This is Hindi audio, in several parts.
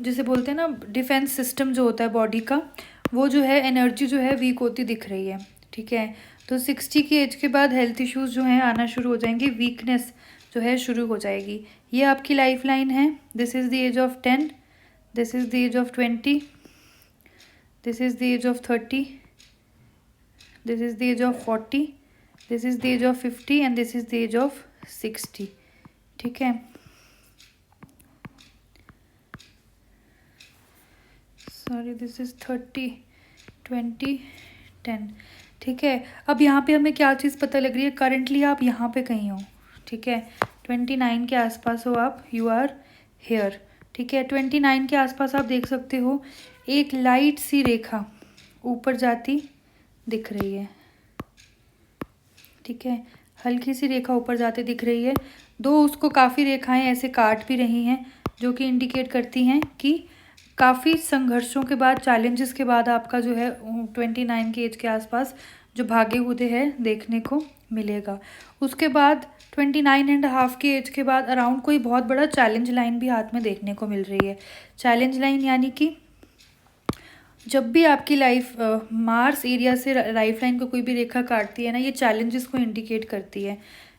जिसे बोलते हैं ना डिफेंस सिस्टम जो होता है बॉडी का, वो जो है एनर्जी जो है वीक होती दिख रही है। ठीक है, तो 60 की एज के बाद हेल्थ इश्यूज जो हैं आना शुरू हो जाएंगे, वीकनेस जो है शुरू हो जाएगी। ये आपकी लाइफ लाइन है। This is the age of 10, this is the age of 20, this is the age of 30, this is the age of 40, this is the age of 50 and this is the age of 60। ठीक है, सॉरी दिस इज़ 30, 20, 10। ठीक है, अब यहाँ पे हमें क्या चीज़ पता लग रही है, करंटली आप यहाँ पे कहीं हो। ठीक है, 29 के आसपास हो आप, यू आर हेयर। ठीक है, 29 के आसपास आप देख सकते हो एक लाइट सी रेखा ऊपर जाती दिख रही है। ठीक है, हल्की सी रेखा ऊपर जाती दिख रही है। दो उसको काफ़ी रेखाएं ऐसे काट भी रही हैं, जो कि इंडिकेट करती हैं कि काफ़ी संघर्षों के बाद, चैलेंजेस के बाद आपका जो है 29 की एज के आसपास जो भागे कूदे है देखने को मिलेगा। उसके बाद 29.5 की एज के बाद अराउंड कोई बहुत बड़ा चैलेंज लाइन भी हाथ में देखने को मिल रही है। चैलेंज लाइन यानी कि जब भी आपकी लाइफ मार्स एरिया से लाइफ लाइन को कोई भी रेखा काटती है ना, ये चैलेंजेस को इंडिकेट करती है।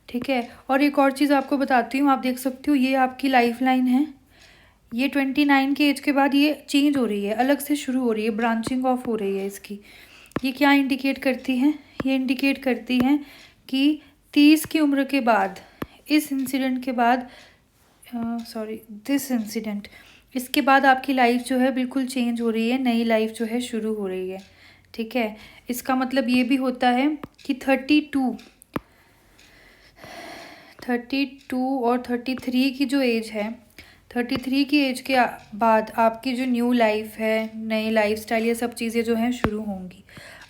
ठीक है, और एक और चीज़ आपको बताती हूँ, आप देख सकते हो ये आपकी लाइफ लाइन है। ये 29 के एज के बाद ये चेंज हो रही है, अलग से शुरू हो रही है, ब्रांचिंग ऑफ हो रही है इसकी। ये क्या इंडिकेट करती है, ये इंडिकेट करती हैं कि 30 की उम्र के बाद, इस इंसिडेंट के बाद, सॉरी दिस इंसिडेंट, इसके बाद आपकी लाइफ जो है बिल्कुल चेंज हो रही है, नई लाइफ जो है शुरू हो रही है। ठीक है, इसका मतलब ये भी होता है कि 32 और 33 की जो एज है, 33 की एज के बाद आपकी जो न्यू लाइफ है, नई लाइफ स्टाइल, ये सब चीज़ें जो हैं शुरू होंगी।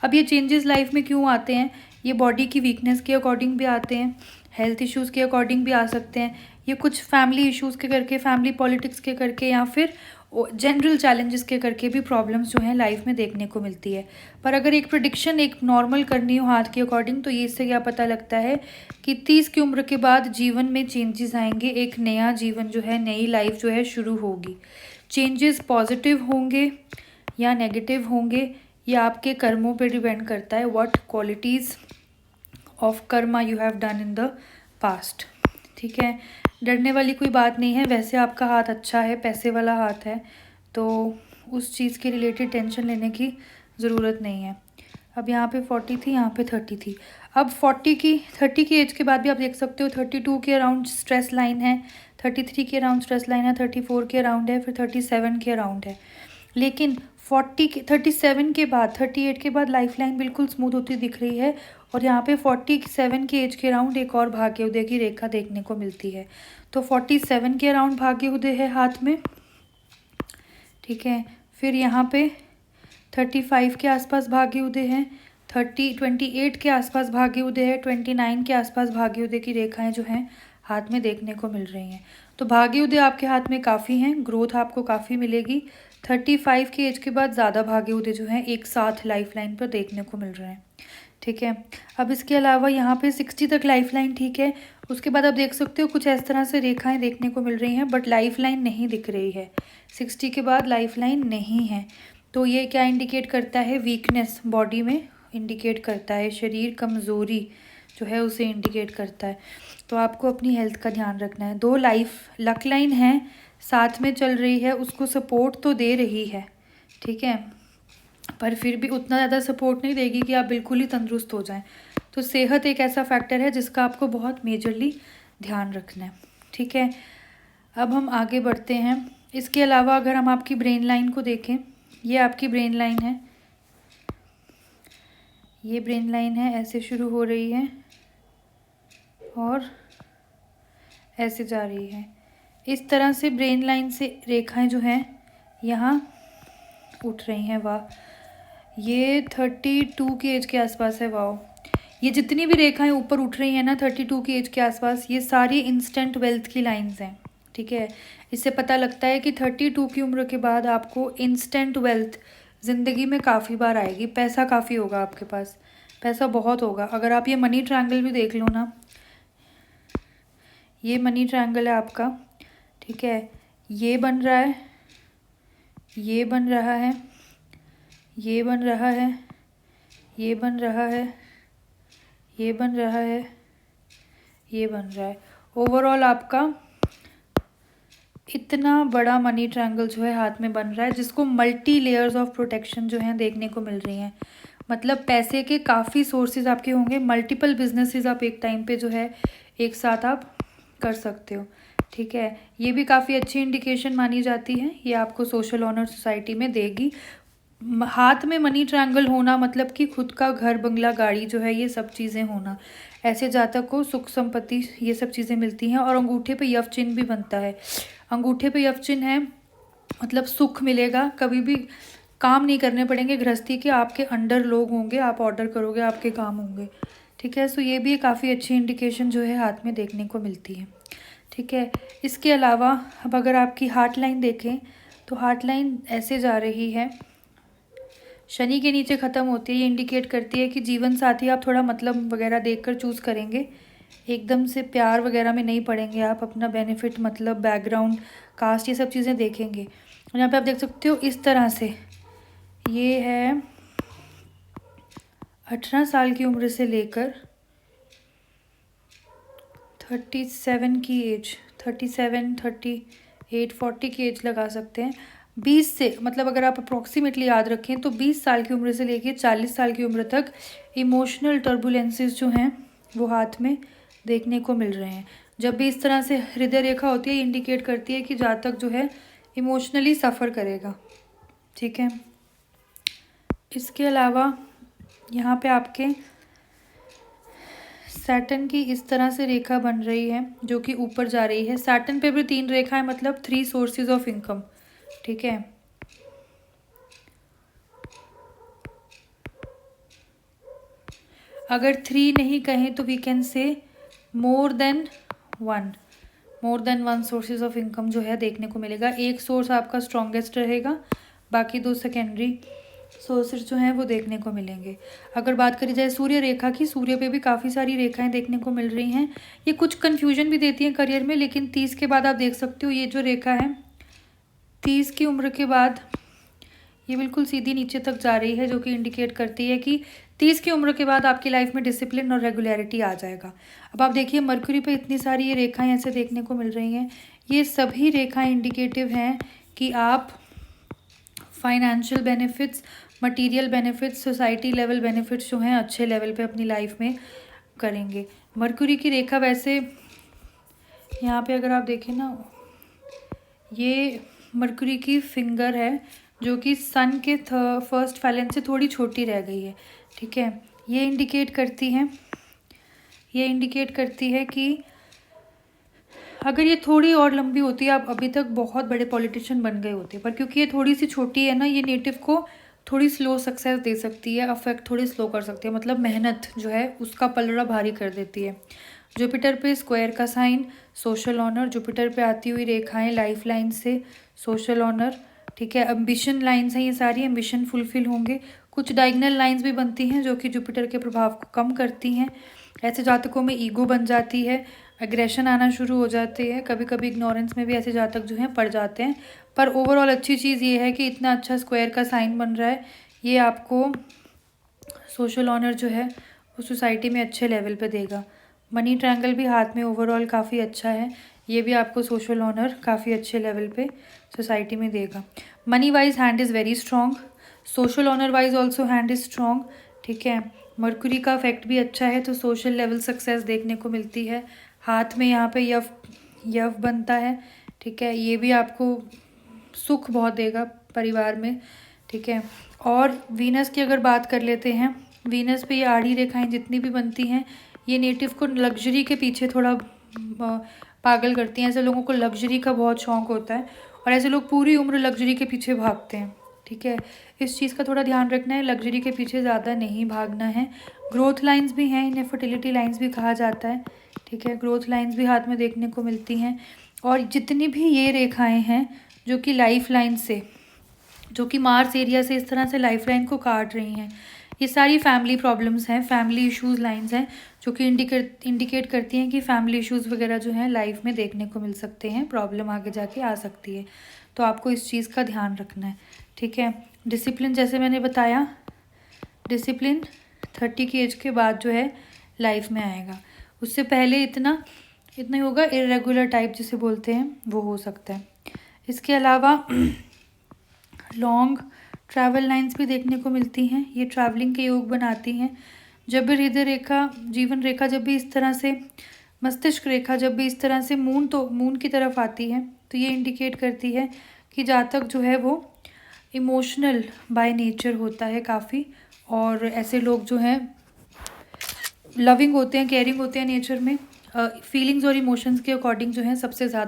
अब ये चेंजेस लाइफ में क्यों आते हैं, ये बॉडी की वीकनेस के अकॉर्डिंग भी आते हैं, हेल्थ इश्यूज़ के अकॉर्डिंग भी आ सकते हैं, ये कुछ फैमिली इश्यूज़ के करके, फैमिली पॉलिटिक्स के करके, या फिर जनरल चैलेंजेस के करके भी प्रॉब्लम्स जो हैं लाइफ में देखने को मिलती है। पर अगर एक प्रिडिक्शन एक नॉर्मल करनी हो हाथ के अकॉर्डिंग, तो ये इससे क्या पता लगता है कि 30 की उम्र के बाद जीवन में चेंजेस आएंगे, एक नया जीवन जो है, नई लाइफ जो है शुरू होगी। चेंजेस पॉजिटिव होंगे या नेगेटिव होंगे, ये आपके कर्मों पे डिपेंड करता है, what qualities of Karma you have done in the past. ठीक है, डरने वाली कोई बात नहीं है। वैसे आपका हाथ अच्छा है, पैसे वाला हाथ है, तो उस चीज़ के रिलेटेड टेंशन लेने की ज़रूरत नहीं है। अब यहाँ पे 40 थी, यहाँ पे 30 थी। अब 30 की एज के बाद भी आप देख सकते हो 32 के अराउंड स्ट्रेस लाइन है, 33 के अराउंड स्ट्रेस लाइन है, 34 के अराउंड है, फिर 37 के अराउंड है। लेकिन 37 के बाद, 38 के बाद लाइफ लाइन बिल्कुल स्मूथ होती दिख रही है, और यहाँ पे 47 के एज के अराउंड एक और भाग्य उदय की रेखा देखने को मिलती है। तो 47 के अराउंड भाग्य उदय है हाथ में। ठीक है, फिर यहाँ पे 35 के आसपास भाग्य उदय है, 28 के आसपास भाग्य उदय है, 29 के आसपास भाग्य उदय की रेखाएं जो हैं हाथ में देखने को मिल रही हैं। तो भाग्य उदय आपके हाथ में काफ़ी हैं, ग्रोथ आपको काफ़ी मिलेगी। 35 की एज के बाद ज़्यादा भाग्य उदय जो हैं एक साथ लाइफ लाइन पर देखने को मिल रहे हैं। ठीक है, अब इसके अलावा यहाँ पे 60 तक लाइफ लाइन ठीक है। उसके बाद आप देख सकते हो कुछ इस तरह से रेखाएं देखने को मिल रही हैं, बट लाइफ लाइन नहीं दिख रही है। 60 के बाद लाइफ लाइन नहीं है, तो ये क्या इंडिकेट करता है, वीकनेस बॉडी में इंडिकेट करता है, शरीर कमज़ोरी जो है उसे इंडिकेट करता है। तो आपको अपनी हेल्थ का ध्यान रखना है। 2 लाइफ लक लाइन है साथ में चल रही है, उसको सपोर्ट तो दे रही है, ठीक है, पर फिर भी उतना ज़्यादा सपोर्ट नहीं देगी कि आप बिल्कुल ही तंदुरुस्त हो जाएं। तो सेहत एक ऐसा फैक्टर है जिसका आपको बहुत मेजरली ध्यान रखना है। ठीक है, अब हम आगे बढ़ते हैं। इसके अलावा अगर हम आपकी ब्रेन लाइन को देखें, ये आपकी ब्रेन लाइन है, ये ब्रेन लाइन है, ऐसे शुरू हो रही है और ऐसे जा रही है। इस तरह से ब्रेन लाइन से रेखाएं जो हैं यहाँ उठ रही हैं। वाह, ये 32 की एज के आसपास है। वाह, ये जितनी भी रेखाएं ऊपर उठ रही हैं ना 32 की एज के आसपास, ये सारी इंस्टेंट वेल्थ की लाइंस हैं। ठीक है, इससे पता लगता है कि 32 की उम्र के बाद आपको इंस्टेंट वेल्थ ज़िंदगी में काफ़ी बार आएगी, पैसा काफ़ी होगा आपके पास, पैसा बहुत होगा। अगर आप ये मनी ट्रायंगल भी देख लो ना, ये मनी ट्रायंगल है आपका, ठीक है, ये बन रहा है, ये बन रहा है, ये बन रहा है, ये बन रहा है, ये बन रहा है, ये बन रहा है। ओवरऑल आपका इतना बड़ा मनी ट्रायंगल जो है हाथ में बन रहा है, जिसको मल्टी लेयर्स ऑफ प्रोटेक्शन जो है देखने को मिल रही हैं। मतलब पैसे के काफ़ी सोर्सेज आपके होंगे, मल्टीपल बिजनेसेस आप एक टाइम पे जो है एक साथ आप कर सकते हो। ठीक है, ये भी काफ़ी अच्छी इंडिकेशन मानी जाती है, ये आपको सोशल ऑनर सोसाइटी में देगी। हाथ में मनी ट्रायंगल होना मतलब कि खुद का घर बंगला गाड़ी जो है ये सब चीज़ें होना, ऐसे जातक को सुख संपत्ति ये सब चीज़ें मिलती हैं। और अंगूठे पे यव चिन्ह भी बनता है, अंगूठे पे यव चिन्ह है मतलब सुख मिलेगा, कभी भी काम नहीं करने पड़ेंगे गृहस्थी के, आपके अंडर लोग होंगे, आप ऑर्डर करोगे आपके काम होंगे। ठीक है, सो ये भी काफ़ी अच्छी इंडिकेशन जो है हाथ में देखने को मिलती है। ठीक है, इसके अलावा अब अगर आपकी हार्ट लाइन देखें तो हार्ट लाइन ऐसे जा रही है, शनि के नीचे ख़त्म होती है। ये इंडिकेट करती है कि जीवन साथी आप थोड़ा मतलब वगैरह देखकर चूज़ करेंगे, एकदम से प्यार वगैरह में नहीं पड़ेंगे आप, अपना बेनिफिट मतलब बैकग्राउंड कास्ट ये सब चीज़ें देखेंगे। यहाँ पे आप देख सकते हो इस तरह से, ये है 18 साल की उम्र से लेकर 37 की एज, 37, 38, 40 की एज लगा सकते हैं। 20 से मतलब अगर आप अप्रॉक्सीमेटली याद रखें तो 20 साल की उम्र से लेकर 40 साल की उम्र तक इमोशनल टर्बुलेंसेस जो हैं वो हाथ में देखने को मिल रहे हैं। जब भी इस तरह से हृदय रेखा होती है, इंडिकेट करती है कि जातक जो है इमोशनली सफ़र करेगा। ठीक है, इसके अलावा यहाँ पे आपके सैटर्न की इस तरह से रेखा बन रही है जो कि ऊपर जा रही है। सैटर्न पे भी 3 रेखाएं मतलब 3 सोर्सेज ऑफ इनकम। ठीक है, अगर 3 नहीं कहें तो we can say more than one sources of income जो है देखने को मिलेगा। एक सोर्स आपका स्ट्रॉन्गेस्ट रहेगा, बाकी 2 सेकेंडरी सोर्सेज जो हैं वो देखने को मिलेंगे। अगर बात करी जाए सूर्य रेखा की, सूर्य पे भी काफ़ी सारी रेखाएं देखने को मिल रही हैं। ये कुछ कन्फ्यूजन भी देती हैं करियर में, लेकिन 30 के बाद आप देख सकते हो ये जो रेखा है 30 की उम्र के बाद ये बिल्कुल सीधी नीचे तक जा रही है, जो कि इंडिकेट करती है कि 30 की उम्र के बाद आपकी लाइफ में डिसिप्लिन और रेगुलरिटी आ जाएगा। अब आप देखिए मरकरी पे इतनी सारी ये रेखाएं ऐसे देखने को मिल रही हैं, ये सभी रेखाएं इंडिकेटिव हैं कि आप financial benefits, material benefits, society level benefits जो हैं अच्छे लेवल पे अपनी लाइफ में करेंगे। मरकरी की रेखा वैसे यहाँ पे अगर आप देखें ना, ये मरकरी की फिंगर है जो कि सन के फर्स्ट फैलन से थोड़ी छोटी रह गई है। ठीक है, ये इंडिकेट करती है कि अगर ये थोड़ी और लंबी होती है आप अभी तक बहुत बड़े पॉलिटिशियन बन गए होते, पर क्योंकि ये थोड़ी सी छोटी है ना, ये नेटिव को थोड़ी स्लो सक्सेस दे सकती है, अफेक्ट थोड़ी स्लो कर सकती है, मतलब मेहनत जो है उसका पलड़ा भारी कर देती है। जुपिटर पे स्क्वायर का साइन, सोशल ऑनर, जुपिटर पे आती हुई रेखाएं लाइफ लाइन से सोशल ऑनर। ठीक है, एम्बिशन लाइन्स हैं, ये सारी एम्बिशन फुलफिल होंगे। कुछ डायगनल लाइन्स भी बनती हैं जो कि जुपिटर के प्रभाव को कम करती हैं। ऐसे जातकों में ईगो बन जाती है, एग्रेशन आना शुरू हो जाती है, कभी कभी इग्नोरेंस में भी ऐसे जातक जो हैं पड़ जाते हैं। पर ओवरऑल अच्छी चीज़ ये है कि इतना अच्छा स्क्वायर का साइन बन रहा है, ये आपको सोशल ऑनर जो है वो सोसाइटी में अच्छे लेवल पे देगा। मनी ट्रायंगल भी हाथ में ओवरऑल काफ़ी अच्छा है, ये भी आपको सोशल ऑनर काफ़ी अच्छे लेवल पे सोसाइटी में देगा। Money wise hand is very strong, social honour wise also hand is strong. ठीक है, मरकुरी का इफेक्ट भी अच्छा है तो सोशल लेवल सक्सेस देखने को मिलती है। हाथ में यहाँ पे यव बनता है। ठीक है, ये भी आपको सुख बहुत देगा परिवार में। ठीक है, और वीनस की अगर बात कर लेते हैं, वीनस पे ये आड़ी रेखाएं जितनी भी बनती हैं ये नेटिव को लग्जरी के पीछे थोड़ा पागल करती हैं। ऐसे लोगों को लग्जरी का बहुत शौक होता है और ऐसे लोग पूरी उम्र लग्जरी के पीछे भागते हैं। ठीक है, इस चीज़ का थोड़ा ध्यान रखना है, लग्जरी के पीछे ज़्यादा नहीं भागना है। ग्रोथ लाइंस भी हैं, इन्हें फर्टिलिटी लाइंस भी कहा जाता है। ठीक है, ग्रोथ लाइंस भी हाथ में देखने को मिलती हैं। और जितनी भी ये रेखाएं हैं जो कि लाइफ लाइन से, जो कि मार्स एरिया से इस तरह से लाइफ लाइन को काट रही हैं, ये सारी फैमिली प्रॉब्लम्स हैं, फैमिली इश्यूज लाइंस हैं जो कि इंडिकेट करती हैं कि फैमिली इश्यूज़ वगैरह जो हैं लाइफ में देखने को मिल सकते हैं, प्रॉब्लम आगे जाके आ सकती है। तो आपको इस चीज़ का ध्यान रखना है, ठीक है। डिसिप्लिन, जैसे मैंने बताया, डिसिप्लिन 30 की एज के बाद जो है लाइफ में आएगा। उससे पहले इतना ही होगा, इरेगुलर टाइप जिसे बोलते हैं वो हो सकता है। इसके अलावा लॉन्ग ट्रैवल लाइंस भी देखने को मिलती हैं, ये ट्रैवलिंग के योग बनाती हैं। जब भी हृदय रेखा, जीवन रेखा जब भी इस तरह से, मस्तिष्क रेखा जब भी इस तरह से मून की तरफ आती है, तो ये इंडिकेट करती है कि जातक जो है वो इमोशनल बाय नेचर होता है काफ़ी, और ऐसे लोग जो हैं लविंग होते हैं, केयरिंग होते हैं नेचर में, फीलिंग्स और इमोशंस के अकॉर्डिंग जो है सबसे ज़्यादा